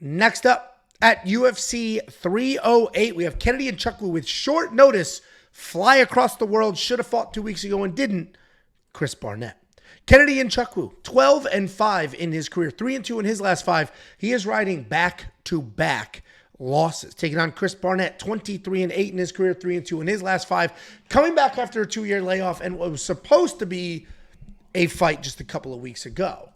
Next up at UFC 308, we have Kennedy Nzechukwu with short notice fly across the world. Should have fought 2 weeks ago and didn't. Chris Barnett. Kennedy Nzechukwu, 12-5 in his career, 3-2 in his last 5. He is riding back-to-back losses. Taking on Chris Barnett, 23-8 in his career, 3-2 in his last 5. Coming back after a 2-year layoff and what was supposed to be a fight just a couple of weeks ago.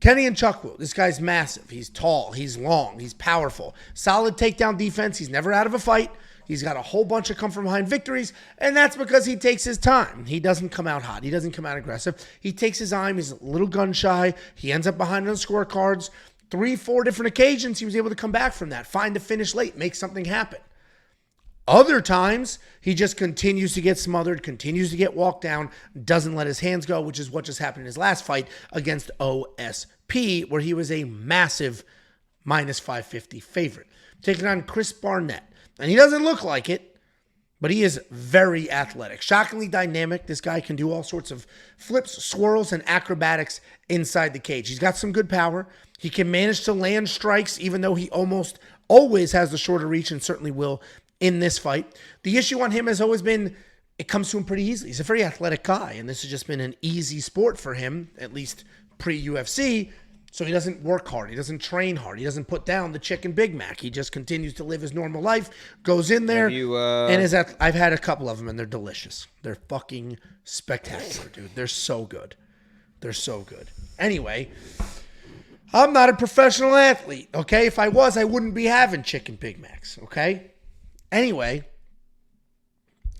Kennedy Nzechukwu, this guy's massive. He's tall, he's long, he's powerful. Solid takedown defense. He's never out of a fight. He's got a whole bunch of come-from-behind victories, and that's because he takes his time. He doesn't come out hot. He doesn't come out aggressive. He takes his time. He's a little gun-shy. He ends up behind on the scorecards. 3-4 different occasions, he was able to come back from that, find the finish late, make something happen. Other times, he just continues to get smothered, continues to get walked down, doesn't let his hands go, which is what just happened in his last fight against OSP, where he was a massive minus 550 favorite. Taking on Chris Barnett. And he doesn't look like it, but he is very athletic. Shockingly dynamic. This guy can do all sorts of flips, swirls, and acrobatics inside the cage. He's got some good power. He can manage to land strikes, even though he almost always has the shorter reach and certainly will in this fight. The issue on him has always been it comes to him pretty easily. He's a very athletic guy, and this has just been an easy sport for him, at least pre-UFC. So he doesn't work hard. He doesn't train hard. He doesn't put down the chicken Big Mac. He just continues to live his normal life, goes in there, and I've had a couple of them, and they're delicious. They're fucking spectacular, dude. They're so good. They're so good. Anyway, I'm not a professional athlete, okay? If I was, I wouldn't be having chicken Big Macs, okay? Anyway,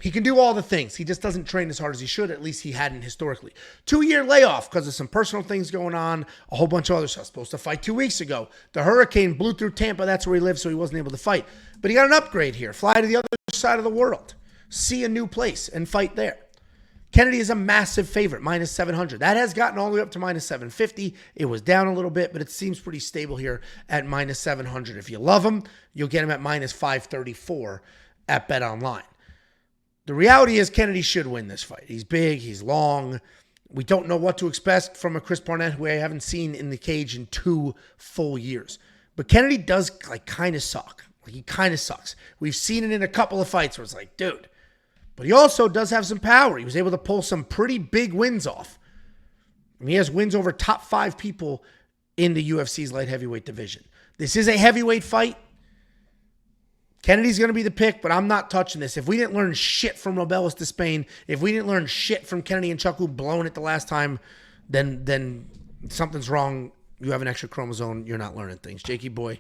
he can do all the things. He just doesn't train as hard as he should. At least he hadn't historically. 2-year layoff because of some personal things going on. A whole bunch of other stuff. Supposed to fight 2 weeks ago. The hurricane blew through Tampa. That's where he lives, so he wasn't able to fight. But he got an upgrade here. Fly to the other side of the world. See a new place and fight there. Kennedy is a massive favorite, minus 700. That has gotten all the way up to minus 750. It was down a little bit, but it seems pretty stable here at minus 700. If you love him, you'll get him at minus 534 at BetOnline. The reality is Kennedy should win this fight. He's big. He's long. We don't know what to expect from a Chris Barnett who I haven't seen in the cage in 2 full years. But Kennedy does kind of suck. He kind of sucks. We've seen it in a couple of fights where it's like, dude. But he also does have some power. He was able to pull some pretty big wins off. And he has wins over top 5 people in the UFC's light heavyweight division. This is a heavyweight fight. Kennedy's going to be the pick, but I'm not touching this. If we didn't learn shit from Robelis to Spain, if we didn't learn shit from Kennedy Nzechukwu blowing it the last time, then something's wrong. You have an extra chromosome. You're not learning things. Jakey boy,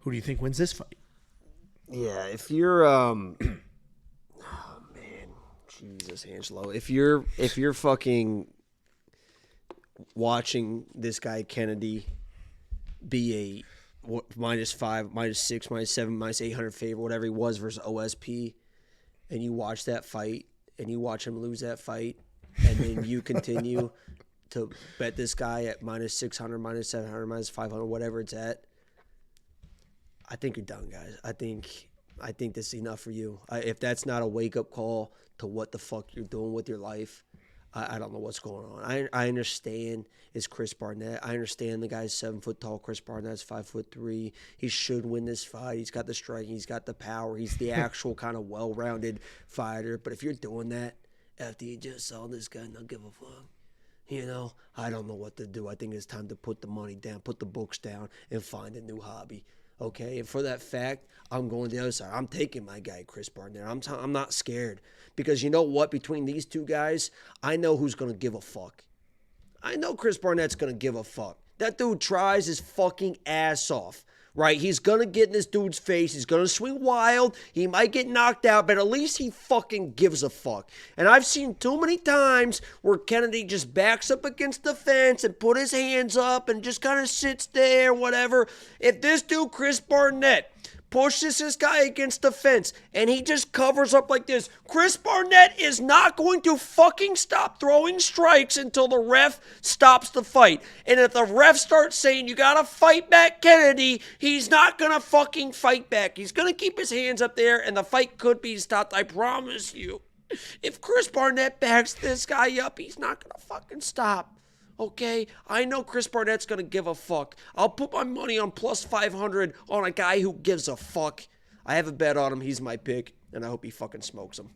who do you think wins this fight? Yeah, if you're oh man, Jesus, Angelo. If you're fucking watching this guy Kennedy be a -5, -6, -7, -800 favorite, whatever he was versus OSP, and you watch that fight, and you watch him lose that fight, and then you continue to bet this guy at -600, -700, -500, whatever it's at, I think you're done, guys. I think this is enough for you. If that's not a wake-up call to what the fuck you're doing with your life, I don't know what's going on. I understand it's Chris Barnett. I understand the guy's 7 foot tall. Chris Barnett's 5'3". He should win this fight. He's got the striking. He's got the power. He's the actual kind of well-rounded fighter. But if you're doing that after you just saw this guy not give a fuck, I don't know what to do. I think it's time to put the money down, put the books down, and find a new hobby. Okay, and for that fact, I'm going to the other side. I'm taking my guy, Chris Barnett. I'm not scared. Because you know what? Between these two guys, I know who's going to give a fuck. I know Chris Barnett's going to give a fuck. That dude tries his fucking ass off, right? He's going to get in this dude's face. He's going to swing wild. He might get knocked out, but at least he fucking gives a fuck. And I've seen too many times where Kennedy just backs up against the fence and put his hands up and just kind of sits there, whatever. If this dude, Chris Barnett, pushes this guy against the fence, and he just covers up like this, Chris Barnett is not going to fucking stop throwing strikes until the ref stops the fight. And if the ref starts saying, you gotta fight back, Kennedy, he's not gonna fucking fight back. He's gonna keep his hands up there, and the fight could be stopped, I promise you. If Chris Barnett backs this guy up, he's not gonna fucking stop. Okay, I know Chris Barnett's going to give a fuck. I'll put my money on plus 500 on a guy who gives a fuck. I have a bet on him. He's my pick, and I hope he fucking smokes him.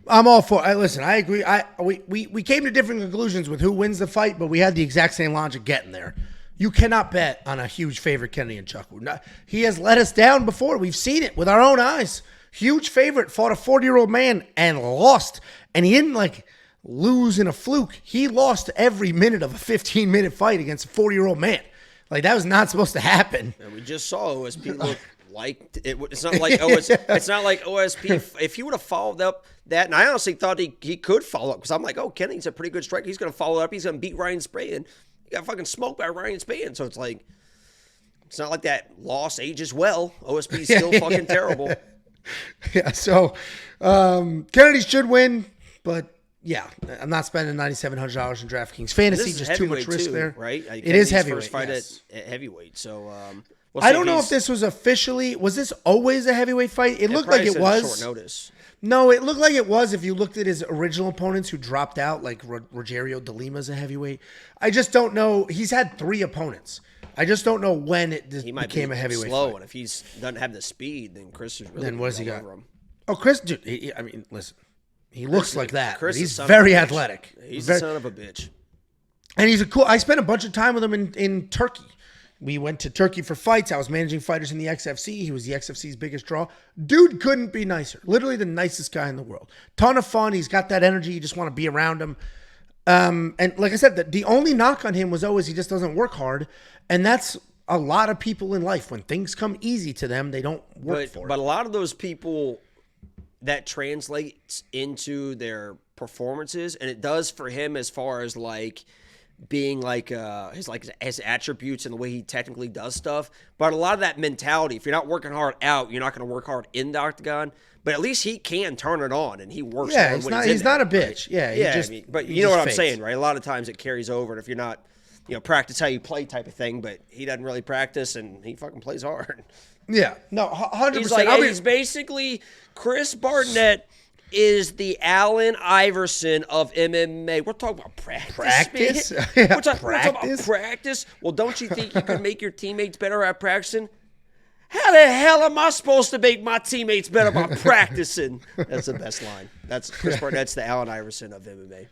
I'm all for it. Listen, I agree. We came to different conclusions with who wins the fight, but we had the exact same logic getting there. You cannot bet on a huge favorite, Kennedy Nzechukwu. He has let us down before. We've seen it with our own eyes. Huge favorite, fought a 40-year-old man and lost. And he didn't lose in a fluke. He lost every minute of a 15-minute fight against a 40-year-old man. That was not supposed to happen. And we just saw OSP look like it. It's not like it's not like OSP. If he would have followed up that, and I honestly thought he could follow up because I'm like, oh, Kennedy's a pretty good striker. He's going to follow up. He's going to beat Ryan Spann. He got fucking smoked by Ryan Spann. So it's not like that loss ages well. OSP's still fucking terrible. Yeah. So Kennedy should win, but yeah, I'm not spending $9,700 in DraftKings fantasy. Just too much risk there, right? It is heavyweight. First fight at heavyweight. So I don't know if this was officially. Was this always a heavyweight fight? It looked like it was. Short notice. No, it looked like it was if you looked at his original opponents who dropped out, like Rogerio de Lima's a heavyweight. I just don't know. He's had 3 opponents. I just don't know when it became a heavyweight slow, fight. And if he doesn't have the speed, then Chris is really. Then what has he got? Him. Oh, Chris, dude. I mean, listen. He looks like that. Chris he's very athletic. He's the son of a bitch. And he's I spent a bunch of time with him in Turkey. We went to Turkey for fights. I was managing fighters in the XFC. He was the XFC's biggest draw. Dude couldn't be nicer. Literally the nicest guy in the world. Ton of fun. He's got that energy. You just want to be around him. And like I said, the only knock on him was always he just doesn't work hard. And that's a lot of people in life. When things come easy to them, they don't work for it. But a lot of those people, that translates into their performances. And it does for him as far as being his attributes and the way he technically does stuff. But a lot of that mentality, if you're not working hard out, you're not going to work hard in the octagon. But at least he can turn it on, and he works hard when he's not a bitch. Right? Yeah, but you know what I'm saying, right? A lot of times it carries over, and if you're not, practice how you play type of thing, but he doesn't really practice, and he fucking plays hard. Yeah, no, 100%. He's basically Chris Barnett is the Allen Iverson of MMA. We're talking about practice. Yeah, we're talking about practice. Well, don't you think you could make your teammates better at practicing? How the hell am I supposed to make my teammates better by practicing? That's the best line. That's Chris Barnett's the Allen Iverson of MMA.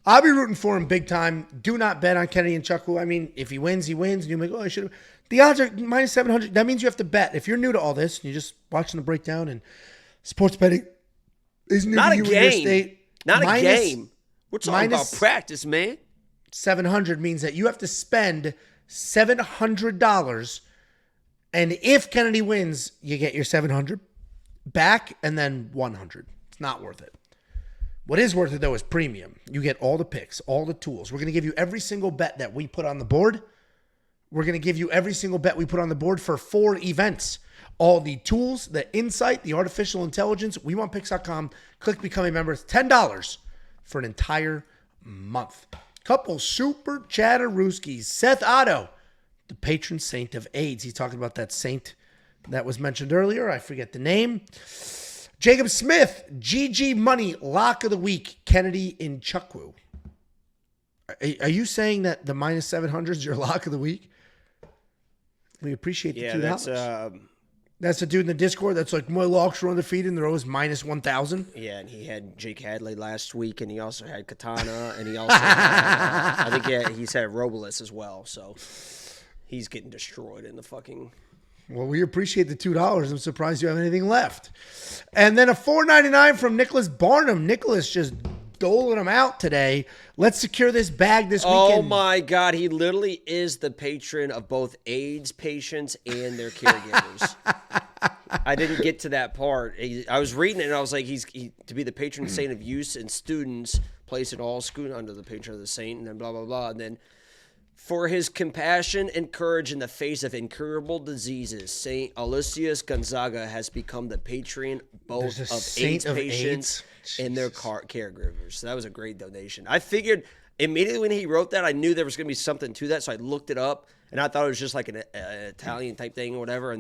I'll be rooting for him big time. Do not bet on Kennedy Nzechukwu. I mean, if he wins, he wins. And you're like, oh, I should have. The odds are minus 700. That means you have to bet. If you're new to all this, and you're just watching the breakdown and sports betting is new to you in your state. Not a game. We're talking about practice, man. 700 means that you have to spend $700. And if Kennedy wins, you get your 700 back and then 100. It's not worth it. What is worth it, though, is premium. You get all the picks, all the tools. We're going to give you every single bet that we put on the board. We're going to give you every single bet we put on the board for 4 events. All the tools, the insight, the artificial intelligence. WeWantPicks.com. Click Become a Member. It's $10 for an entire month. Couple super chatterooskies. Seth Otto, the patron saint of AIDS. He's talking about that saint that was mentioned earlier. I forget the name. Jacob Smith, GG Money, lock of the week, Kennedy Nzechukwu. Are you saying that the minus 700 is your lock of the week? We appreciate the $2. That's the dude in the Discord that's like, my locks are undefeated and they're always minus 1,000. Yeah, and he had Jake Hadley last week, and he also had Katana, and he also had, I think he's had Robles as well, so he's getting destroyed in the fucking... Well, we appreciate the $2. I'm surprised you have anything left. And then a $4.99 from Nicholas Barnum. Nicholas just doling them out today. Let's secure this bag this weekend. Oh, my God. He literally is the patron of both AIDS patients and their caregivers. I didn't get to that part. I was reading it, and I was like, he's to be the patron saint of youth and students, placed in all schools under the patron of the saint, and then blah, blah, blah. And then for his compassion and courage in the face of incurable diseases, St. Aloysius Gonzaga has become the patron both of AIDS patients and their caregivers. So that was a great donation. I figured immediately when he wrote that, I knew there was going to be something to that, so I looked it up, and I thought it was just like an Italian type thing or whatever,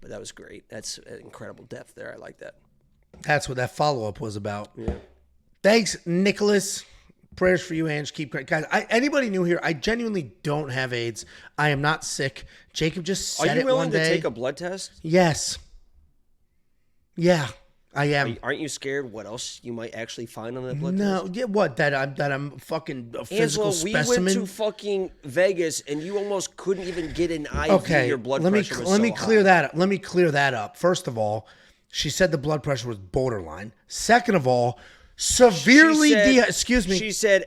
but that was great. That's an incredible depth there. I like that. That's what that follow-up was about. Yeah. Thanks, Nicholas. Prayers for you, Ange. Keep guys. Anybody new here? I genuinely don't have AIDS. I am not sick. Jacob just said it one day. Are you willing to take a blood test? Yes. Yeah, I am. Aren't you scared what else you might actually find on that blood No, test? yeah, what? That I'm fucking a physical Angela, we specimen. went to fucking Vegas and you almost couldn't even get an IV. Okay, Your blood let me pressure was let me so clear high. that up. Let me clear that up. First of all, she said the blood pressure was borderline. Second of all, severely excuse me. She said,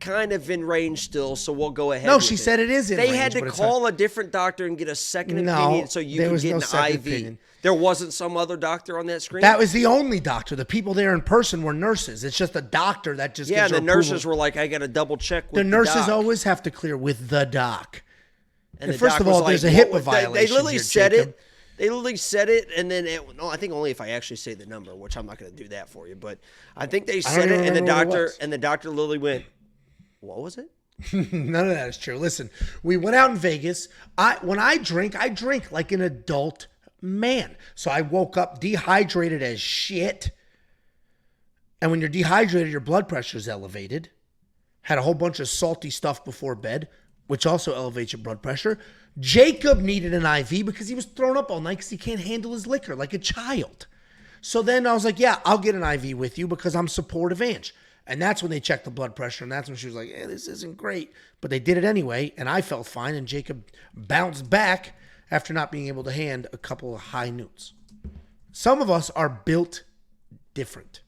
kind of in range still, so we'll go ahead. No, with she it. said it is in They range, had to but it's call a different doctor and get a second No, opinion so you there could was get no an second IV. opinion. There wasn't some other doctor on that screen? That was the only doctor. The people there in person were nurses. It's just a doctor that just yeah, gives the her nurses approval. were like, I got to double check with The nurses doc. always have to clear with the doc. And the first doc of all, was there's like, a HIPAA what- violation They literally here, said Jacob. it. They literally said it, and then I think only if I actually say the number, which I'm not going to do that for you. But I think they said even it, and the remember what it doctor was. literally went, "What was it?" None of that is true. Listen, we went out in Vegas. When I drink like an adult man. So I woke up dehydrated as shit. And when you're dehydrated, your blood pressure is elevated. Had a whole bunch of salty stuff before bed, which also elevates your blood pressure. Jacob needed an IV because he was thrown up all night because he can't handle his liquor like a child. So then I was like, yeah, I'll get an IV with you because I'm supportive Ange. And that's when they checked the blood pressure. And that's when she was like, this isn't great. But they did it anyway. And I felt fine. And Jacob bounced back after not being able to hand a couple of high noons. Some of us are built different.